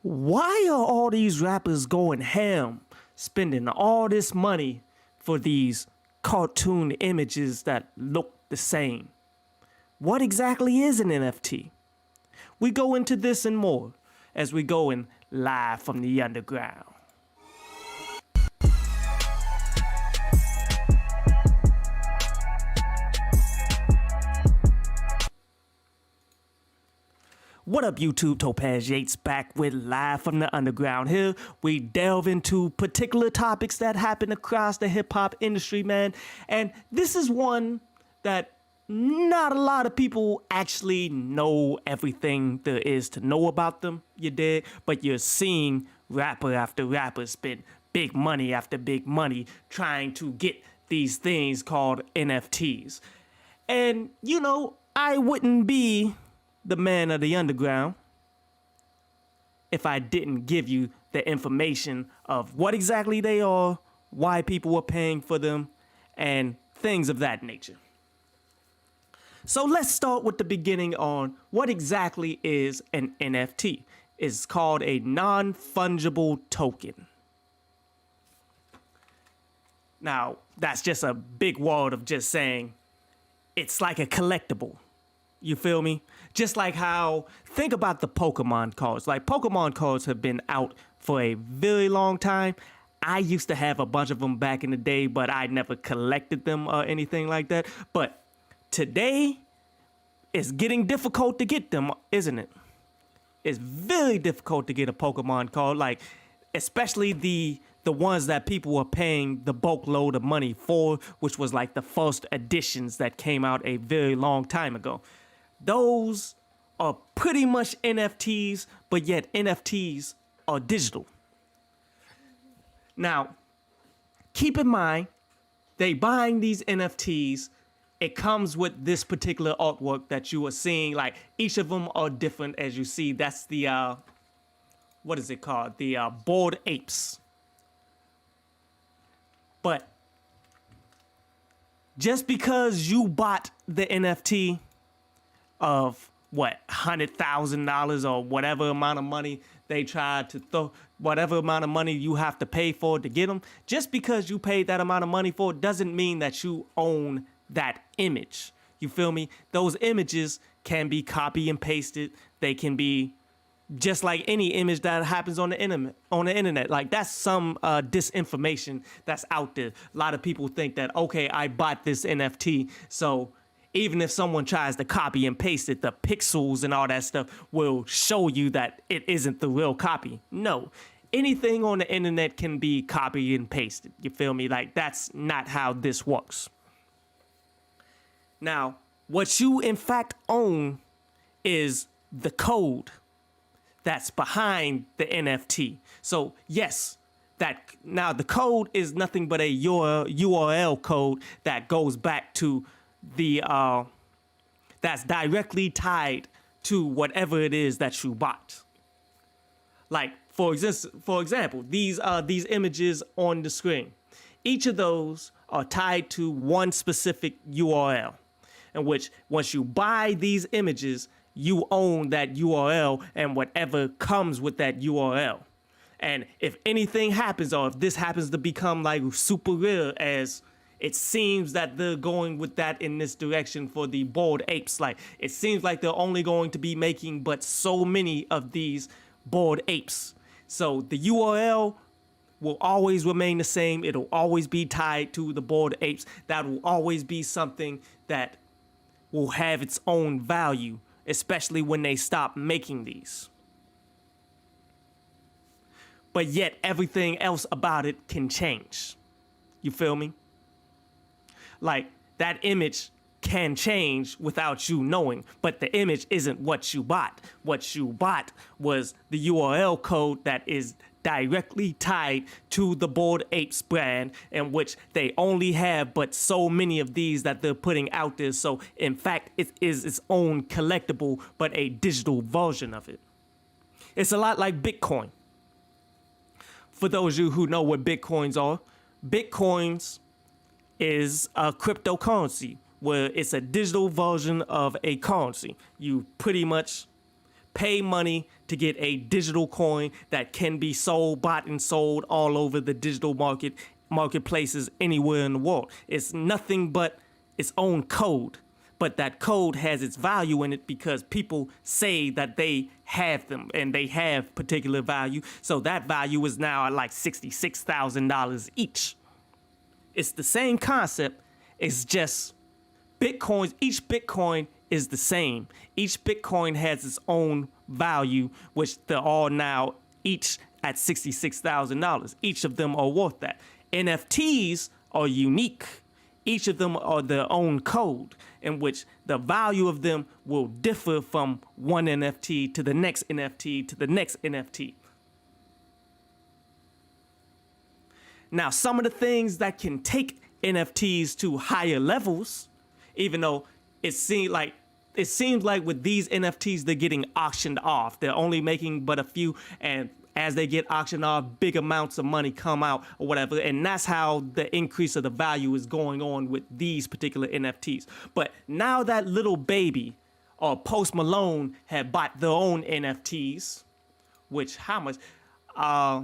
Why are all these rappers going ham, spending all this money for these cartoon images that look the same? What exactly is an NFT? We go into this and more as we go in live from the underground. What up, YouTube? Topaz Yates back with Live from the Underground. Here we delve into particular topics that happen across the hip-hop industry, man. And this is one that not a lot of people actually know everything there is to know about them, you dig? But you're seeing rapper after rapper spend big money after big money trying to get these things called NFTs. And, you know, I wouldn't be the man of the underground if I didn't give you the information of what exactly they are, why people are paying for them, and things of that nature. So let's start with the beginning on what exactly is an NFT. It's called a non-fungible token. Now, that's just a big word of just saying it's like a collectible. You feel me? Just like how, think about the Pokemon cards. Like, Pokemon cards have been out for a very long time. I used to have a bunch of them back in the day, but I never collected them or anything like that. But today, it's getting difficult to get them, isn't it? It's very difficult to get a Pokemon card, like, especially the ones that people were paying the bulk load of money for, which was like the first editions that came out a very long time ago. Those are pretty much NFTs, but yet NFTs are digital. Now, keep in mind, they buying these NFTs, it comes with this particular artwork that you are seeing. Like, each of them are different, as you see. That's the, what is it called? The Bored Apes. But just because you bought the NFT of what, $100,000 or whatever amount of money they tried to throw, whatever amount of money you have to pay for to get them, just because you paid that amount of money for it doesn't mean that you own that image. You feel me? Those images can be copy and pasted. They can be just like any image that happens on the internet. Like, that's some disinformation that's out there. A lot of people think that, okay, I bought this NFT, so even if someone tries to copy and paste it, the pixels and all that stuff will show you that it isn't the real copy. No, anything on the internet can be copied and pasted. You feel me? Like, that's not how this works. Now, what you in fact own is the code that's behind the NFT. So yes, that now the code is nothing but a URL code that goes back to the that's directly tied to whatever it is that you bought. Like, for example, these images on the screen. Each of those are tied to one specific URL, in which once you buy these images, you own that URL and whatever comes with that URL. And if anything happens, or if this happens to become like super rare, as it seems that they're going with that in this direction for the Bored Apes, like, it seems like they're only going to be making but so many of these Bored Apes. So the URL will always remain the same. It'll always be tied to the Bored Apes. That will always be something that will have its own value, especially when they stop making these. But yet everything else about it can change. You feel me? Like, that image can change without you knowing, but the image isn't what you bought. What you bought was the URL code that is directly tied to the Bored Apes brand, in which they only have but so many of these that they're putting out there. So in fact, it is its own collectible, but a digital version of it. It's a lot like Bitcoin. For those of you who know what Bitcoins are, Bitcoins is a cryptocurrency where it's a digital version of a currency. You pretty much pay money to get a digital coin that can be sold, bought and sold all over the digital marketplaces anywhere in the world. It's nothing but its own code. But that code has its value in it because people say that they have them and they have particular value. So that value is now at like $66,000 each. It's the same concept. It's just Bitcoins. Each Bitcoin is the same. Each Bitcoin has its own value, which they're all now each at $66,000. Each of them are worth that. NFTs are unique. Each of them are their own code, in which the value of them will differ from one NFT to the next NFT to the next NFT. Now, some of the things that can take NFTs to higher levels, even though it seems like with these NFTs, they're getting auctioned off. They're only making but a few, and as they get auctioned off, big amounts of money come out or whatever. And that's how the increase of the value is going on with these particular NFTs. But now that Lil Baby or Post Malone have bought their own NFTs, which how much? I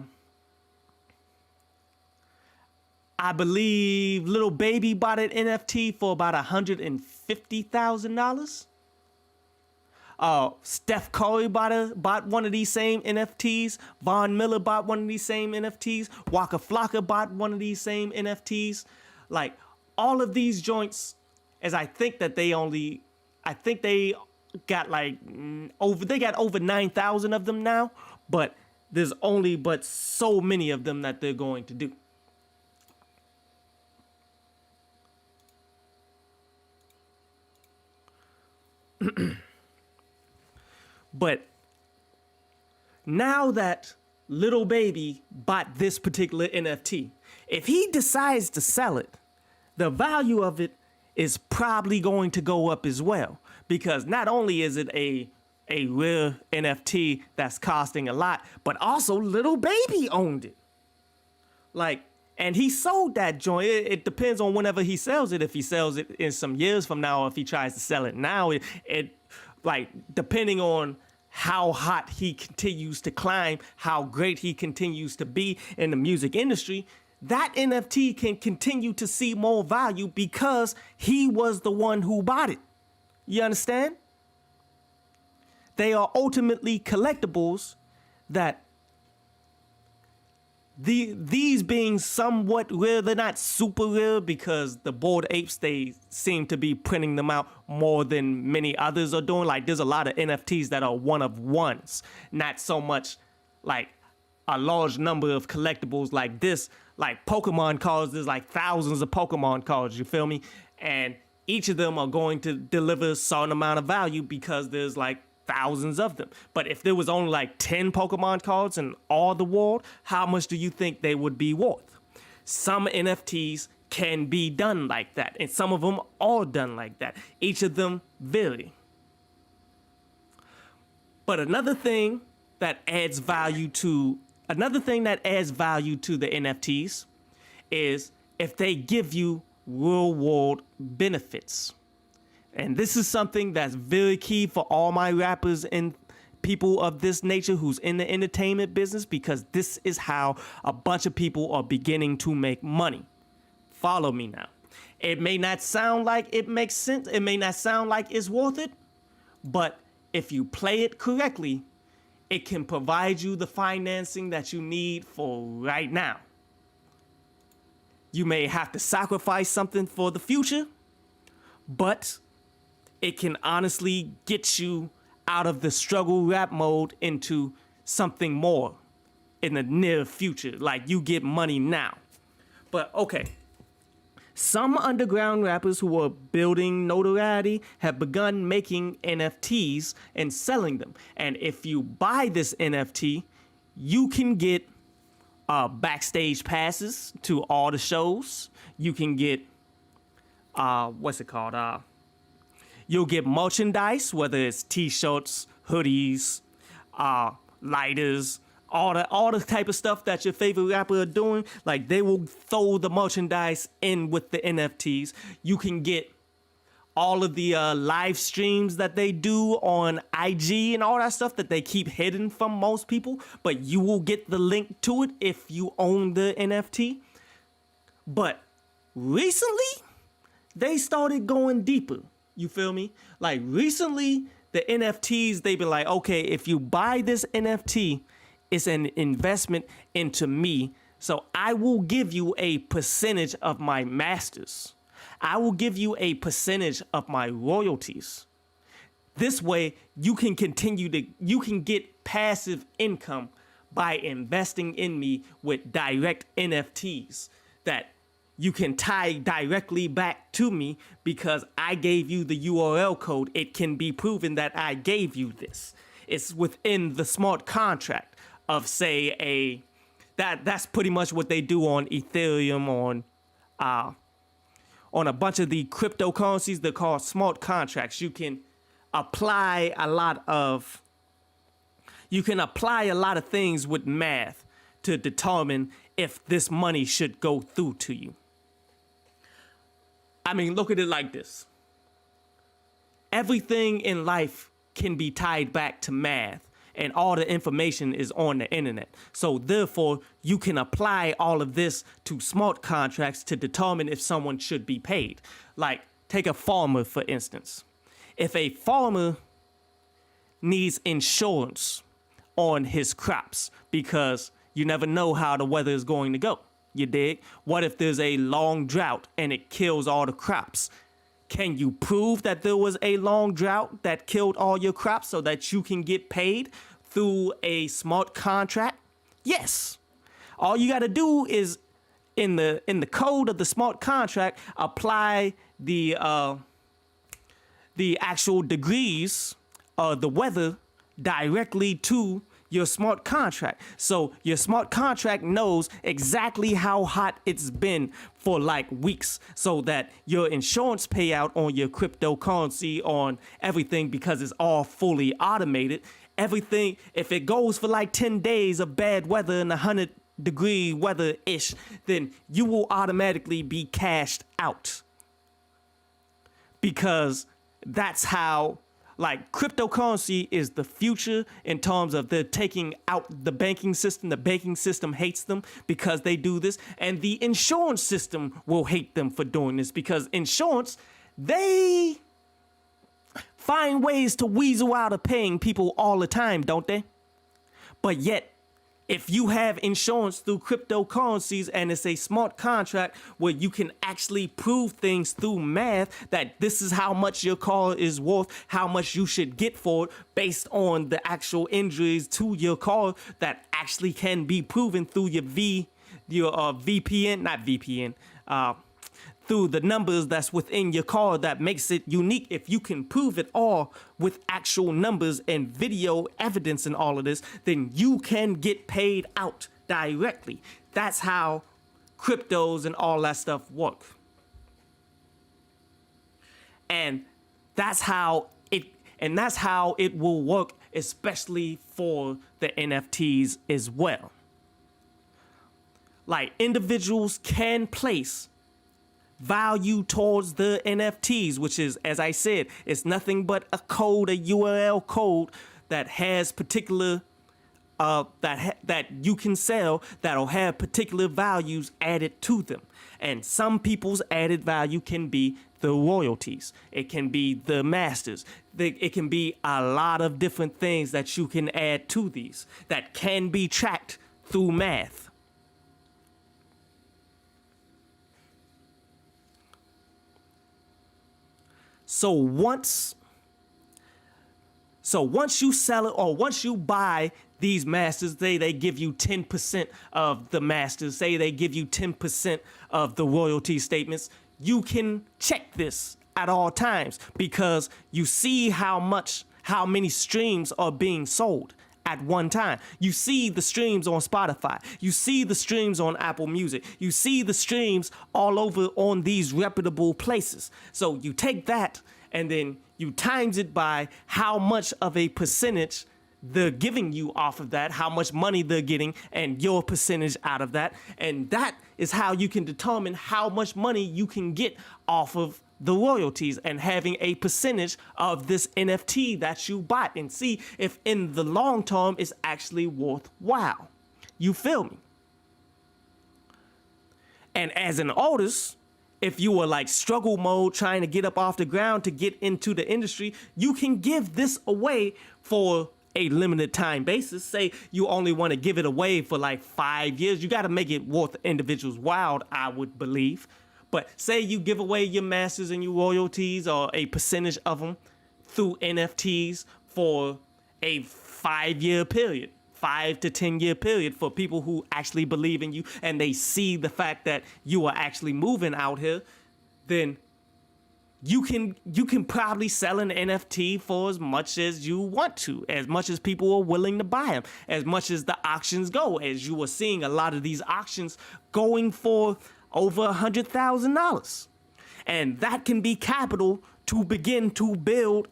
believe Lil Baby bought an NFT for about $150,000. Steph Curry bought one of these same NFTs. Von Miller bought one of these same NFTs. Waka Flocka bought one of these same NFTs. Like all of these joints, I think they got over 9,000 of them now, but there's only but so many of them that they're going to do. But now that Lil Baby bought this particular NFT, if he decides to sell it, the value of it is probably going to go up as well. Because not only is it a rare NFT that's costing a lot, but also Lil Baby owned it. And he sold that joint. It depends on whenever he sells it. If he sells it in some years from now, or if he tries to sell it now, depending on how hot he continues to climb, how great he continues to be in the music industry, that NFT can continue to see more value because he was the one who bought it. You understand? They are ultimately collectibles that these being somewhat rare, they're not super rare because the Bored Apes, they seem to be printing them out more than many others are doing. Like there's a lot of NFTs that are one of ones, not so much like a large number of collectibles like this. Like Pokemon cards, there's like thousands of Pokemon cards, you feel me? And each of them are going to deliver a certain amount of value because there's like thousands of them. But if there was only like 10 Pokemon cards in all the world, how much do you think they would be worth? Some NFTs can be done like that, and some of them are done like that. Each of them vary. But another thing that adds value to the NFTs is if they give you real world benefits. And this is something that's very key for all my rappers and people of this nature who's in the entertainment business, because this is how a bunch of people are beginning to make money. Follow me now. It may not sound like it makes sense. It may not sound like it's worth it, but if you play it correctly, it can provide you the financing that you need for right now. You may have to sacrifice something for the future, but it can honestly get you out of the struggle rap mode into something more in the near future. Like you get money now. But okay, some underground rappers who are building notoriety have begun making NFTs and selling them. And if you buy this NFT, you can get backstage passes to all the shows. You can get, you'll get merchandise, whether it's t-shirts, hoodies, lighters, all the type of stuff that your favorite rapper are doing. Like they will throw the merchandise in with the NFTs. You can get all of the live streams that they do on IG and all that stuff that they keep hidden from most people, but you will get the link to it if you own the NFT. But recently, they started going deeper. You feel me? Like recently, the NFTs, they be like, okay, if you buy this NFT, it's an investment into me. So I will give you a percentage of my masters. I will give you a percentage of my royalties. This way, you can get passive income by investing in me with direct NFTs that you can tie directly back to me because I gave you the URL code. It can be proven that I gave you this. It's within the smart contract of, say, that's pretty much what they do on Ethereum, on a bunch of the cryptocurrencies. They're called smart contracts. You can apply a lot of things with math to determine if this money should go through to you. I mean, look at it like this. Everything in life can be tied back to math, and all the information is on the internet. So therefore, you can apply all of this to smart contracts to determine if someone should be paid. Like, take a farmer, for instance. If a farmer needs insurance on his crops because you never know how the weather is going to go, you dig? What if there's a long drought and it kills all the crops? Can you prove that there was a long drought that killed all your crops so that you can get paid through a smart contract? Yes. All you got to do is in the code of the smart contract, apply the actual degrees of the weather directly to your smart contract. So your smart contract knows exactly how hot it's been for like weeks, so that your insurance payout on your cryptocurrency, on everything, because it's all fully automated, everything, if it goes for like 10 days of bad weather and 100-degree weather-ish, then you will automatically be cashed out. Because that's how, like, cryptocurrency is the future in terms of they're taking out the banking system. The banking system hates them because they do this. And the insurance system will hate them for doing this because insurance, they find ways to weasel out of paying people all the time, don't they? But yet, if you have insurance through cryptocurrencies and it's a smart contract where you can actually prove things through math that this is how much your car is worth, how much you should get for it based on the actual injuries to your car that actually can be proven through your through the numbers that's within your car that makes it unique. If you can prove it all with actual numbers and video evidence and all of this, then you can get paid out directly. That's how cryptos and all that stuff work. And that's how it will work, especially for the NFTs as well. Like, individuals can place value towards the NFTs, which is, as I said, it's nothing but a code, a URL code that has particular that you can sell that'll have particular values added to them. And some people's added value can be the royalties. It can be the masters. It can be a lot of different things that you can add to these that can be tracked through math. So once you sell it, or once you buy these masters, say they give you 10% of the masters, say they give you 10% of the royalty statements, you can check this at all times because you see how many streams are being sold at one time. You see the streams on Spotify. You see the streams on Apple Music. You see the streams all over on these reputable places. So you take that and then you times it by how much of a percentage they're giving you off of that, how much money they're getting, and your percentage out of that. And that is how you can determine how much money you can get off of the royalties and having a percentage of this NFT that you bought and see if in the long term it's actually worthwhile. You feel me? And as an artist, if you were like struggle mode trying to get up off the ground to get into the industry, you can give this away for a limited time basis. Say you only want to give it away for like 5 years. You got to make it worth individuals' while, I would believe. But say you give away your masters and your royalties or a percentage of them through NFTs for a 5-year period. 5 to 10 year period for people who actually believe in you and they see the fact that you are actually moving out here, then you can probably sell an NFT for as much as you want to, as much as people are willing to buy them, as much as the auctions go, as you are seeing a lot of these auctions going for over $100,000. And that can be capital to begin to build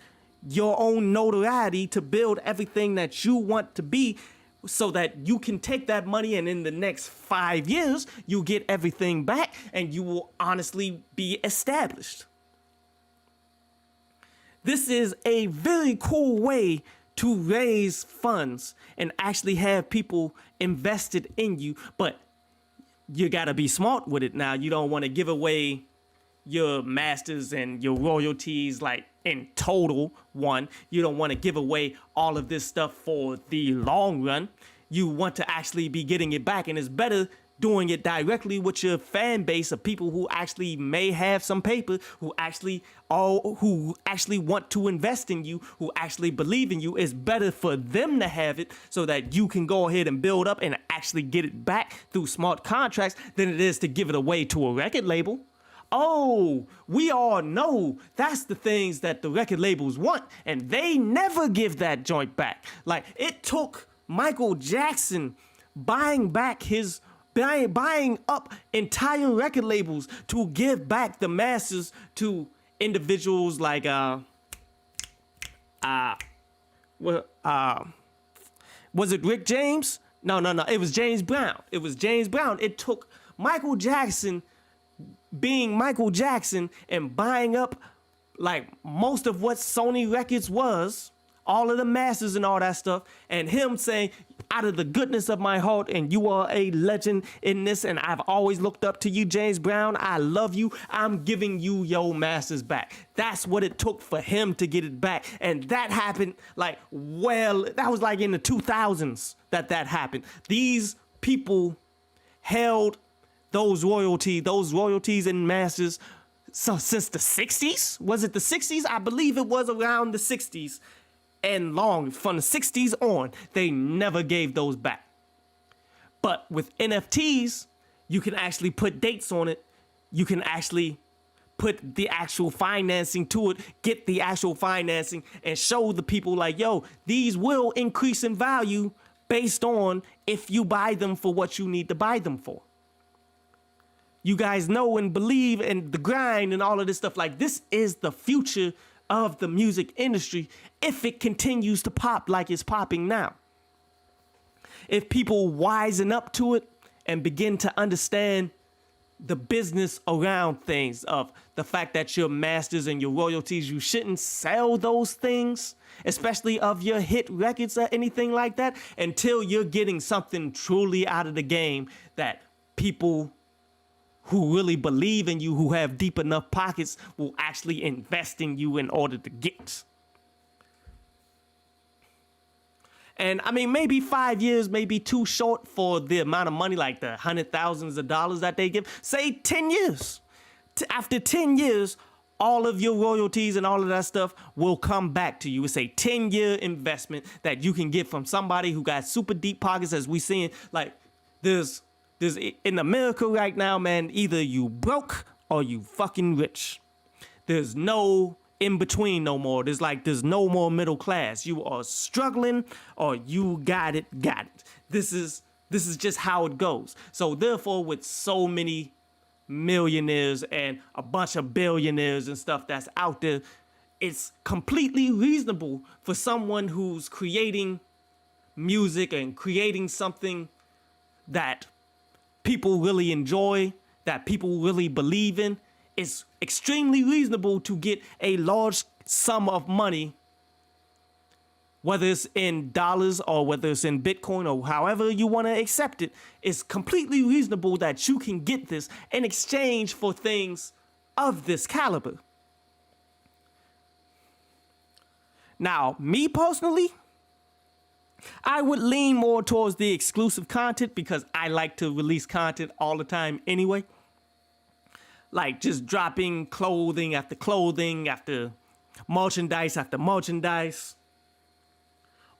your own notoriety, to build everything that you want to be, so that you can take that money and in the next 5 years, you get everything back and you will honestly be established. This is a very cool way to raise funds and actually have people invested in you, but you gotta be smart with it now. You don't want to give away your masters and your royalties like in total one. You don't want to give away all of this stuff for the long run. You want to actually be getting it back, and it's better doing it directly with your fan base of people who actually may have some paper, who actually want to invest in you, who actually believe in you. It's better for them to have it so that you can go ahead and build up and actually get it back through smart contracts than it is to give it away to a record label. Oh, we all know that's the things that the record labels want, and they never give that joint back. Like, it took Michael Jackson buying up entire record labels to give back the masters to individuals like was it Rick James? No, it was James Brown. It took Michael Jackson being Michael Jackson and buying up like most of what Sony Records was, all of the masters and all that stuff, and him saying, out of the goodness of my heart, and you are a legend in this, and I've always looked up to you, James Brown, I love you, I'm giving you your masters back. That's what it took for him to get it back. And that happened that was like in the 2000s that happened. These people held those royalties and masters since the 60s. Was it the 60s? I believe it was around the 60s. And long from the 60s on, they never gave those back. But with NFTs, you can actually put dates on it. You can actually put the actual financing to it, get the actual financing, and show the people like, yo, these will increase in value based on if you buy them for what you need to buy them for. You guys know and believe in the grind and all of this stuff. Like, this is the future of the music industry if it continues to pop like it's popping now. If people wisen up to it and begin to understand the business around things, of the fact that your masters and your royalties, you shouldn't sell those things, especially of your hit records or anything like that, until you're getting something truly out of the game that people who really believe in you, who have deep enough pockets, will actually invest in you in order to get. And I mean, maybe 5 years may be too short for the amount of money, like the $100,000s of dollars that they give. Say 10 years. After 10 years, all of your royalties and all of that stuff will come back to you. It's a 10-year investment that you can get from somebody who got super deep pockets, as we seeing. Like, there's in America right now, man, either you broke or you fucking rich. There's no in between no more. There's no more middle class. You are struggling or you got it. This is just how it goes. So therefore, with so many millionaires and a bunch of billionaires and stuff that's out there, it's completely reasonable for someone who's creating music and creating something that people really enjoy, that people really believe in. it's extremely reasonable to get a large sum of money, whether it's in dollars or whether it's in Bitcoin or however you want to accept it. It's completely reasonable that you can get this in exchange for things of this caliber. Now, me personally, I would lean more towards the exclusive content because I like to release content all the time anyway. Like just dropping clothing after merchandise after merchandise.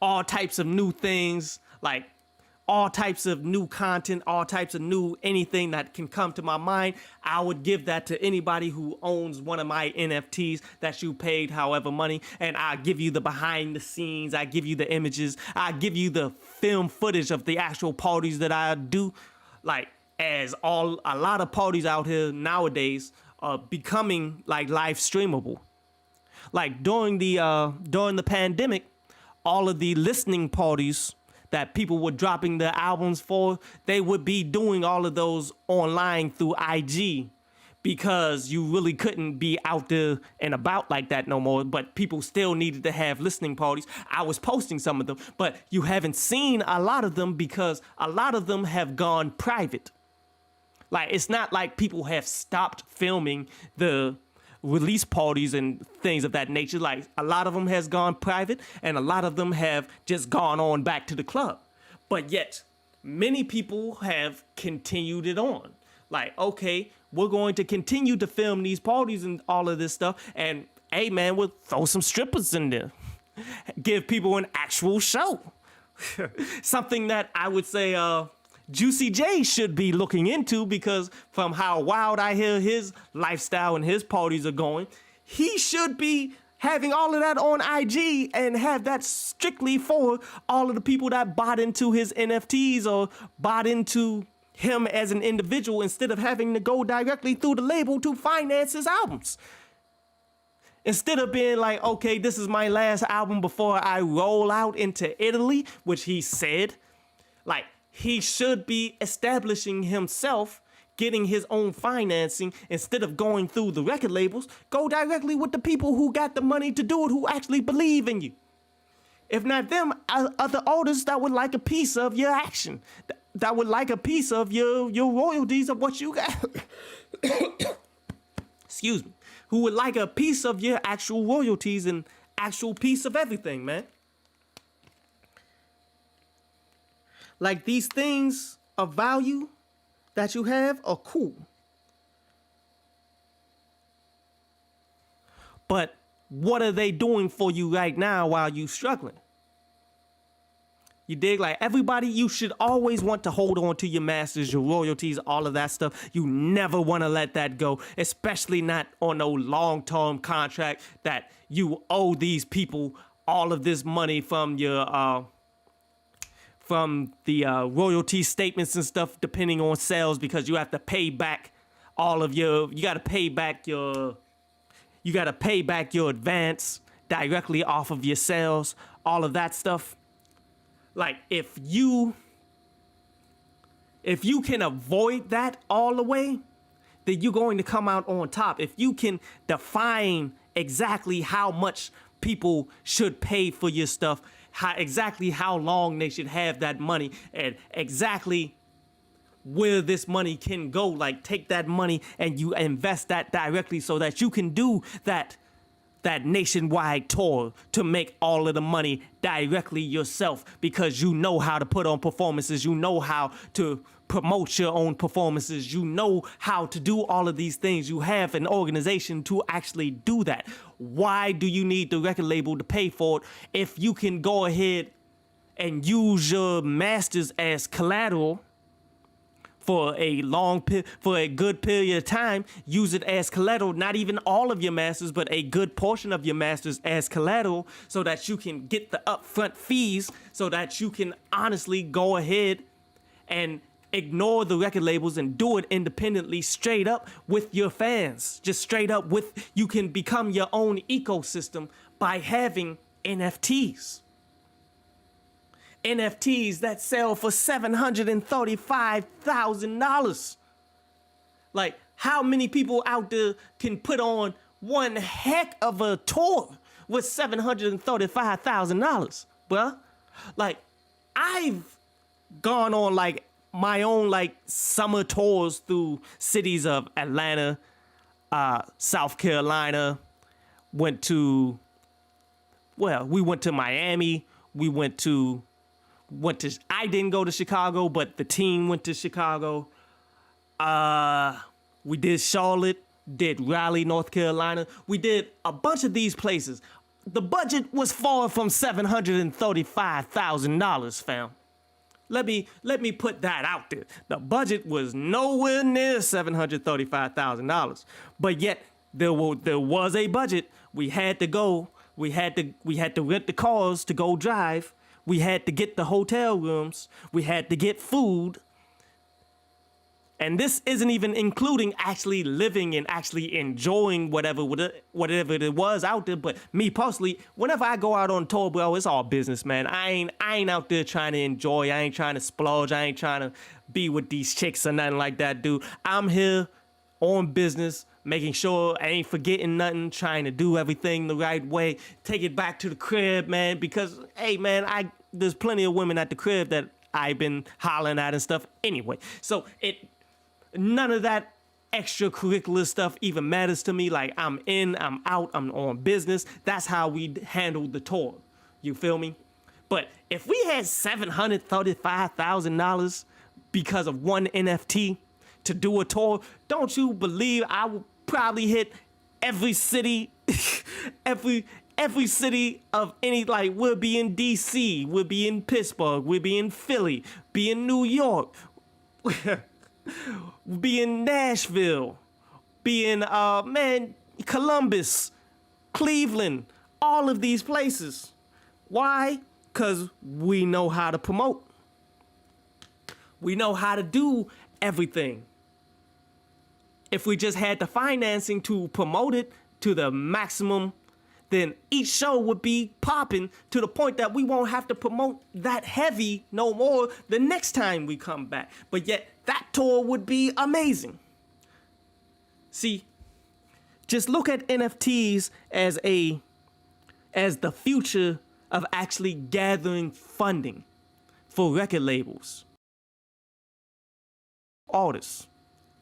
All types of new things, like all types of new content, all types of new anything that can come to my mind. I would give that to anybody who owns one of my NFTs that you paid however money. And I give you the behind the scenes. I give you the images. I give you the film footage of the actual parties that I do. Like a lot of parties out here nowadays are becoming like live streamable. Like during the pandemic, all of the listening parties that people were dropping their albums for, they would be doing all of those online through IG because you really couldn't be out there and about like that no more, but people still needed to have listening parties. I was posting some of them, but you haven't seen a lot of them because a lot of them have gone private. Like, it's not like people have stopped filming the release parties and things of that nature. Like, a lot of them has gone private and a lot of them have just gone on back to the club. But yet, many people have continued it on. Like, okay, we're going to continue to film these parties and all of this stuff. And, hey, man, we'll throw some strippers in there. Give people an actual show. Something that I would say Juicy J should be looking into, because from how wild I hear his lifestyle and his parties are going, he should be having all of that on IG and have that strictly for all of the people that bought into his NFTs or bought into him as an individual, instead of having to go directly through the label to finance his albums. Instead of being like, okay, this is my last album before I roll out into Italy, which he said, like, he should be establishing himself, getting his own financing. Instead of going through the record labels, go directly with the people who got the money to do it, who actually believe in you. If not them, other artists that would like a piece of your action, that would like a piece of your royalties of what you got. Excuse me. Who would like a piece of your actual royalties and actual piece of everything, man. Like, these things of value that you have are cool. But what are they doing for you right now while you're struggling? You dig? Like, everybody, you should always want to hold on to your masters, your royalties, all of that stuff. You never want to let that go, especially not on no long-term contract that you owe these people all of this money from your from the royalty statements and stuff, depending on sales, because you have to pay back all of your, you got to pay back your advance directly off of your sales, all of that stuff. Like, if you can avoid that all the way, then you're going to come out on top. If you can define exactly how much people should pay for your stuff, exactly how long they should have that money, and exactly where this money can go, like, take that money and you invest that directly so that you can do that nationwide tour to make all of the money directly yourself, because you know how to put on performances, you know how to promote your own performances, you know how to do all of these things. You have an organization to actually do that. Why do you need the record label to pay for it if you can go ahead and use your masters as collateral for a good period of time? Use it as collateral, not even all of your masters, but a good portion of your masters as collateral, so that you can get the upfront fees, so that you can honestly go ahead and ignore the record labels and do it independently, straight up with your fans. Just straight up with, you can become your own ecosystem by having NFTs. NFTs that sell for $735,000. Like, How many people out there can put on one heck of a tour with $735,000, bruh? Like, I've gone on like my own like summer tours through cities of Atlanta, South Carolina, we went to Miami, I didn't go to Chicago, but the team went to Chicago. We did Charlotte, did Raleigh, North Carolina. We did a bunch of these places. The budget was far from $735,000, fam. Let me put that out there. The budget was nowhere near $735,000. But yet there was a budget. We had to go. We had to rent the cars to go drive. We had to get the hotel rooms. We had to get food. And this isn't even including actually living and actually enjoying whatever it was out there. But me personally, whenever I go out on tour, bro, it's all business, man. I ain't out there trying to enjoy. I ain't trying to splurge. I ain't trying to be with these chicks or nothing like that, dude. I'm here on business, making sure I ain't forgetting nothing, trying to do everything the right way, take it back to the crib, man, because, hey, man, there's plenty of women at the crib that I've been hollering at and stuff anyway. So none of that extracurricular stuff even matters to me. Like, I'm in, I'm out, I'm on business. That's how we handled the tour. You feel me? But if we had $735,000 because of one NFT to do a tour, don't you believe I would probably hit every city, every city of any, like, we'll be in DC, we'll be in Pittsburgh, we'll be in Philly, be in New York, be in Nashville, be in, Columbus, Cleveland, all of these places. Why? Because we know how to promote. We know how to do everything. If we just had the financing to promote it to the maximum, then each show would be popping to the point that we won't have to promote that heavy no more the next time we come back. But yet that tour would be amazing. See, just look at NFTs as the future of actually gathering funding for record labels, artists.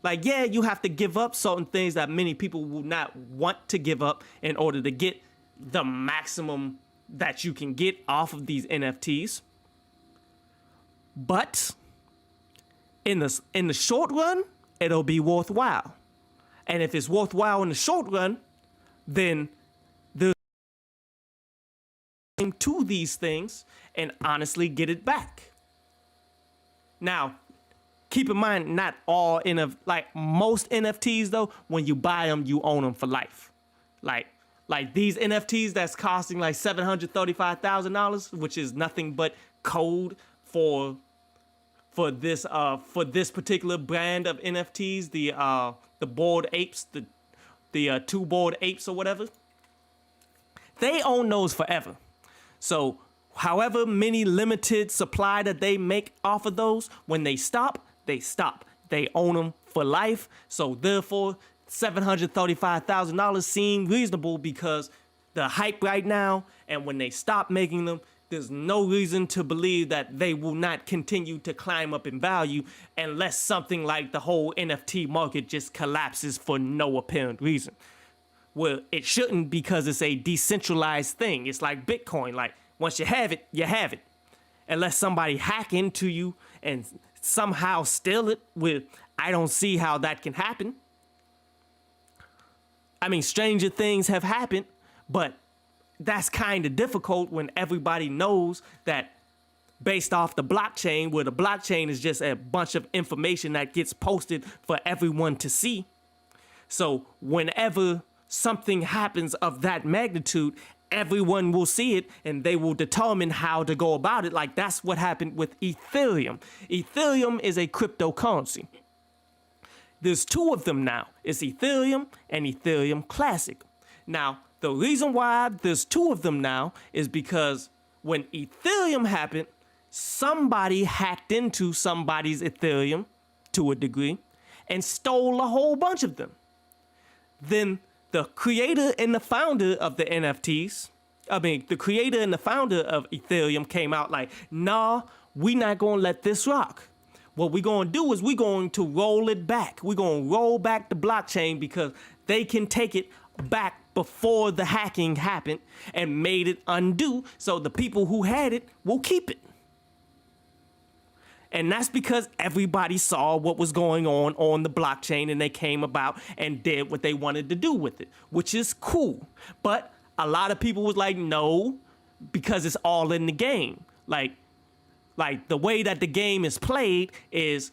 Like, yeah, you have to give up certain things that many people will not want to give up in order to get the maximum that you can get off of these NFTs. But in the short run, it'll be worthwhile. And if it's worthwhile in the short run, then there's to these things and honestly get it back. Now, keep in mind, not all most NFTs though, when you buy them, you own them for life. Like these NFTs that's costing like $735,000, which is nothing but code for this particular brand of NFTs, the bored apes, the two bored apes or whatever. They own those forever. So however many limited supply that they make off of those, when they stop, they stop. They own them for life. So therefore, $735,000 seem reasonable because the hype right now, and when they stop making them, there's no reason to believe that they will not continue to climb up in value unless something like the whole NFT market just collapses for no apparent reason. Well, it shouldn't, because it's a decentralized thing. It's like Bitcoin. Like, once you have it, you have it. Unless somebody hack into you and somehow steal it, I don't see how that can happen. I mean, stranger things have happened, but that's kind of difficult when everybody knows that based off the blockchain, where the blockchain is just a bunch of information that gets posted for everyone to see. So whenever something happens of that magnitude, everyone will see it and they will determine how to go about it. Like, that's what happened with Ethereum. Ethereum is a cryptocurrency. There's two of them now. It's Ethereum and Ethereum Classic. Now, the reason why there's two of them now is because when Ethereum happened, somebody hacked into somebody's Ethereum to a degree, and stole a whole bunch of them. Then the creator and the founder of the NFTs, the creator and the founder of Ethereum came out like, nah, we not gonna let this rock. What we're gonna do is we're going to roll it back. We're gonna roll back the blockchain because they can take it back before the hacking happened and made it undo. So the people who had it will keep it. And that's because everybody saw what was going on the blockchain and they came about and did what they wanted to do with it, which is cool. But a lot of people was like, no, because it's all in the game. Like the way that the game is played is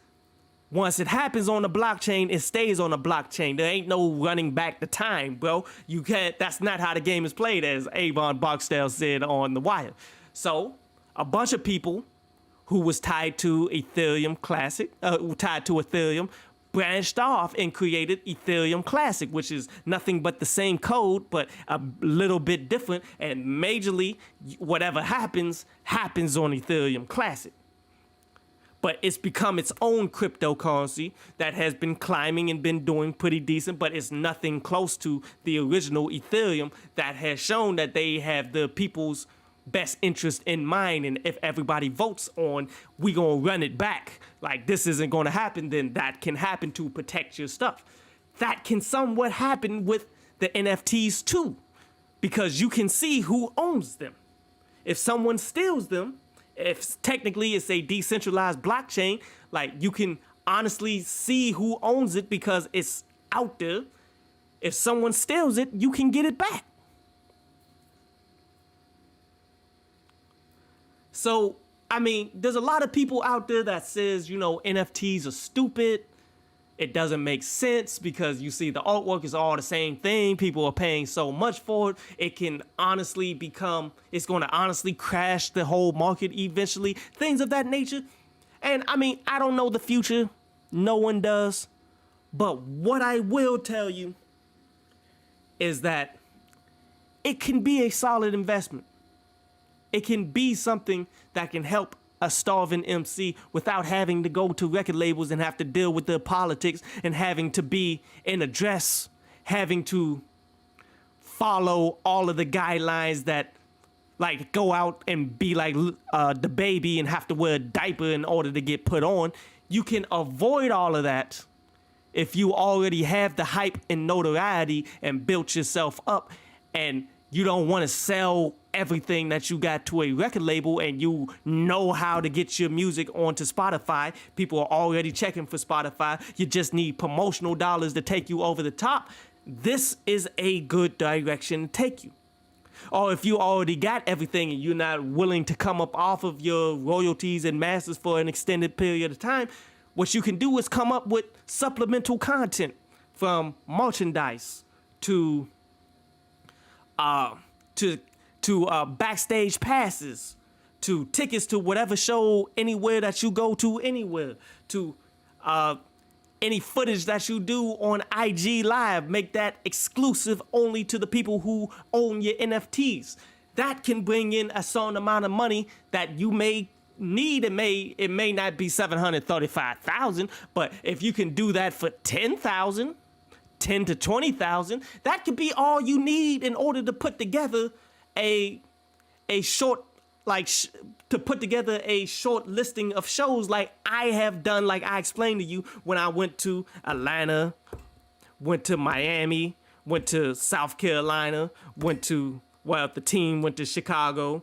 once it happens on the blockchain, it stays on the blockchain. There ain't no running back the time, bro. You can't, that's not how the game is played, as Avon Barksdale said on The Wire. So a bunch of people who was tied to Ethereum branched off and created Ethereum Classic, which is nothing but the same code, but a little bit different. And majorly, whatever happens on Ethereum Classic. But it's become its own cryptocurrency that has been climbing and been doing pretty decent, but it's nothing close to the original Ethereum that has shown that they have the people's best interest in mind. And if everybody votes on, we gonna run it back, like this isn't gonna happen, then that can happen to protect your stuff. That can somewhat happen with the NFTs too, because you can see who owns them. If someone steals them, if technically it's a decentralized blockchain, like you can honestly see who owns it because it's out there. If someone steals it, you can get it back. So, there's a lot of people out there that says, NFTs are stupid. It doesn't make sense because you see the artwork is all the same thing. People are paying so much for it. It can honestly it's going to honestly crash the whole market eventually. Things of that nature. And I don't know the future. No one does. But what I will tell you is that it can be a solid investment. It can be something that can help a starving MC without having to go to record labels and have to deal with the politics and having to be in a dress, having to follow all of the guidelines that like go out and be like the baby and have to wear a diaper in order to get put on. You can avoid all of that if you already have the hype and notoriety and built yourself up, and you don't want to sell everything that you got to a record label, and you know how to get your music onto Spotify. People are already checking for Spotify. You just need promotional dollars to take you over the top. This is a good direction to take you. Or if you already got everything and you're not willing to come up off of your royalties and masters for an extended period of time, what you can do is come up with supplemental content, from merchandise to backstage passes, to tickets to whatever show anywhere that you go to anywhere, to any footage that you do on IG Live, make that exclusive only to the people who own your NFTs. That can bring in a certain amount of money that you may need. It may not be $735,000, but if you can do that for $10,000, $10,000 to $20,000, that could be all you need in order to put together a short listing of shows like I have done, like I explained to you when I went to Atlanta, went to Miami, went to South Carolina, the team went to Chicago,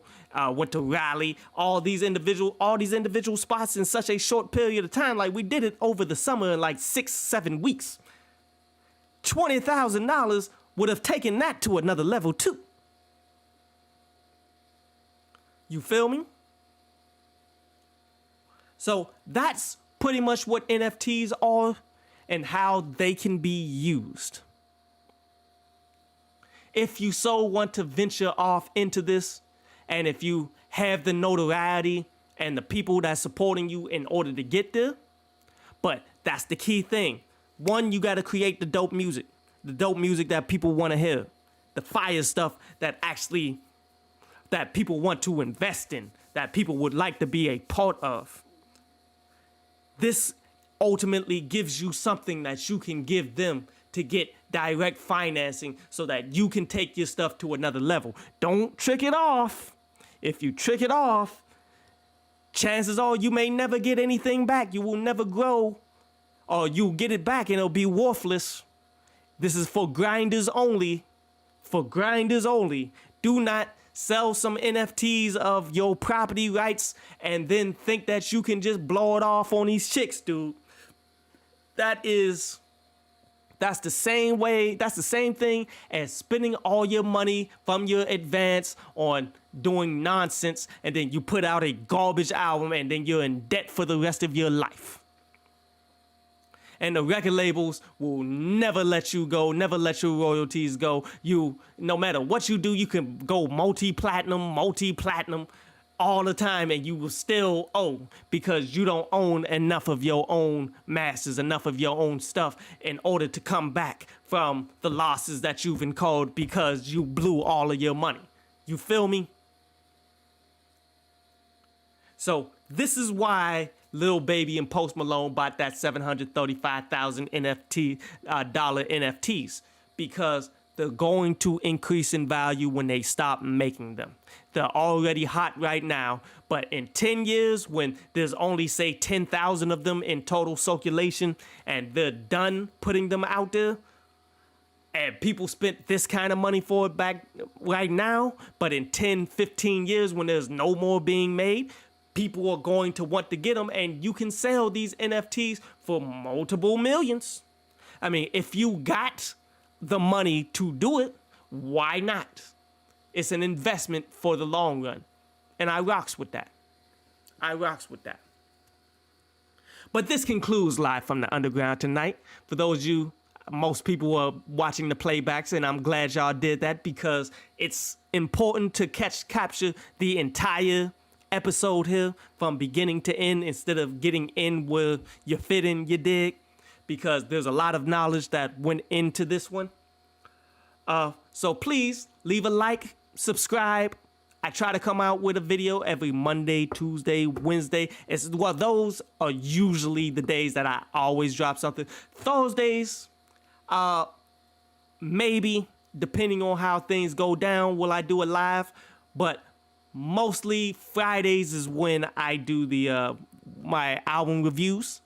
went to Raleigh, all these individual spots in such a short period of time. Like we did it over the summer in like 6-7 weeks. $20,000 would have taken that to another level too. You feel me? So that's pretty much what NFTs are and how they can be used. If you so want to venture off into this, and if you have the notoriety and the people that's supporting you in order to get there, but that's the key thing. One, you got to create the dope music that people want to hear, the fire stuff that people want to invest in, that people would like to be a part of. This ultimately gives you something that you can give them to get direct financing so that you can take your stuff to another level. Don't trick it off. If you trick it off, chances are you may never get anything back. You will never grow, or you'll get it back and it'll be worthless. This is for grinders only. For grinders only. Do not sell some NFTs of your property rights and then think that you can just blow it off on these chicks, dude. That's the same way, that's the same thing as spending all your money from your advance on doing nonsense, and then you put out a garbage album and then you're in debt for the rest of your life. And the record labels will never let you go, never let your royalties go. No matter what you do, you can go multi-platinum all the time, and you will still owe because you don't own enough of your own masters, enough of your own stuff in order to come back from the losses that you've incurred because you blew all of your money. You feel me? So this is why Lil Baby and Post Malone bought that $735,000 NFTs, because they're going to increase in value when they stop making them. They're already hot right now, but in 10 years, when there's only, say, 10,000 of them in total circulation, and they're done putting them out there, and people spent this kind of money for it back right now, but in 10, 15 years, when there's no more being made, people are going to want to get them, and you can sell these NFTs for multiple millions. I mean, if you got the money to do it, why not? It's an investment for the long run. And I rocks with that. But this concludes Live from the Underground tonight. For those of you, most people are watching the playbacks, and I'm glad y'all did that, because it's important to capture the entire episode here from beginning to end instead of getting in where you fit in, you dig? Because there's a lot of knowledge that went into this one. So please leave a like, subscribe. I try to come out with a video every Monday, Tuesday, Wednesday. Those are usually the days that I always drop something. Thursdays, maybe, depending on how things go down, will I do it live? But mostly Fridays is when I do my album reviews.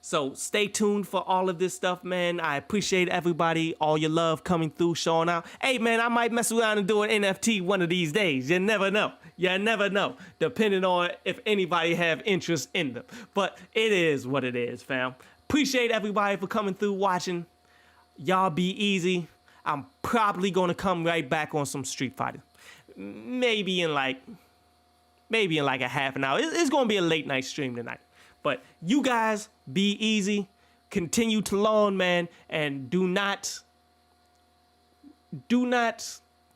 So stay tuned for all of this stuff, man. I appreciate everybody, all your love coming through, showing out. Hey, man, I might mess around and do an NFT one of these days. You never know. Depending on if anybody have interest in them. But it is what it is, fam. Appreciate everybody for coming through, watching. Y'all be easy. I'm probably going to come right back on some Street Fighter. Maybe in like a half an hour. It's going to be a late night stream tonight. But you guys be easy. Continue to learn, man, and do not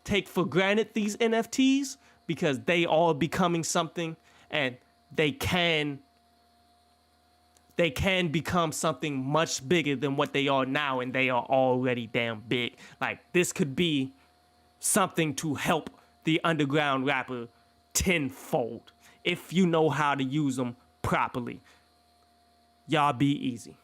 take for granted these NFTs, because they are becoming something, and they can become something much bigger than what they are now, and they are already damn big. Like, this could be something to help the underground rapper tenfold if you know how to use them properly. Y'all be easy.